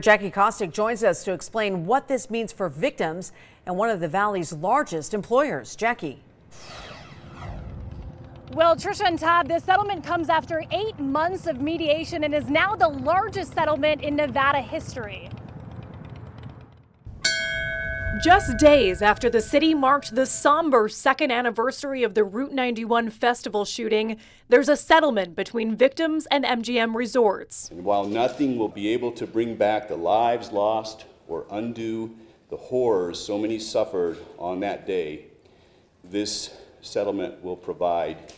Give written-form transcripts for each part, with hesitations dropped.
Jackie Kostick joins us to explain what this means for victims and one of the Valley's largest employers. Jackie. Well, Trisha and Todd, this settlement comes after 8 months of mediation and is now the largest settlement in Nevada history. Just days after the city marked the somber second anniversary of the Route 91 festival shooting, there's a settlement between victims and MGM Resorts. And while nothing will be able to bring back the lives lost or undo the horrors so many suffered on that day, this settlement will provide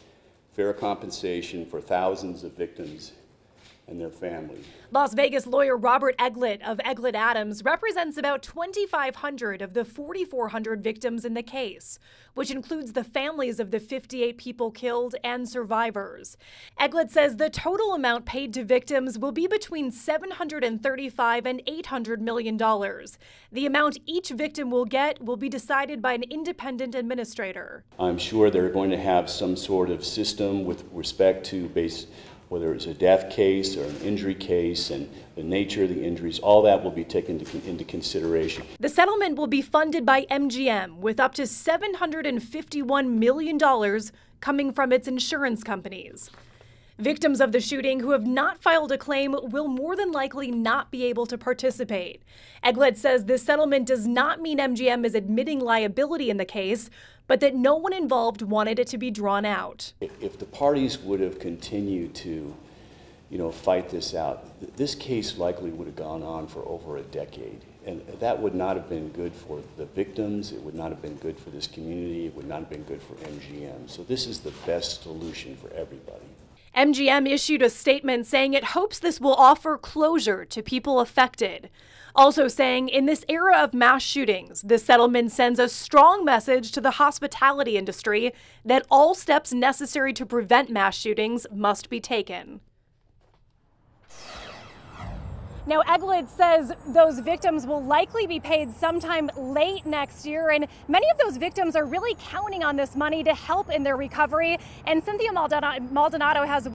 fair compensation for thousands of victims and their families. Las Vegas lawyer Robert Eglett of Eglett Adams represents about 2,500 of the 4,400 victims in the case, which includes the families of the 58 people killed and survivors. Eglett says the total amount paid to victims will be between $735 and $800 million. The amount each victim will get will be decided by an independent administrator. I'm sure they're going to have some sort of system with respect to whether it's a death case or an injury case and the nature of the injuries, all that will be taken into consideration. The settlement will be funded by MGM with up to $751 million coming from its insurance companies. Victims of the shooting who have not filed a claim will more than likely not be able to participate. Eglett says this settlement does not mean MGM is admitting liability in the case, but that no one involved wanted it to be drawn out. If the parties would have continued to, fight this out, this case likely would have gone on for over a decade. And that would not have been good for the victims, it would not have been good for this community, it would not have been good for MGM. So this is the best solution for everybody. MGM issued a statement saying it hopes this will offer closure to people affected. Also saying in this era of mass shootings, this settlement sends a strong message to the hospitality industry that all steps necessary to prevent mass shootings must be taken. Now, Eglett says those victims will likely be paid sometime late next year, and many of those victims are really counting on this money to help in their recovery. And Cynthia Maldonado has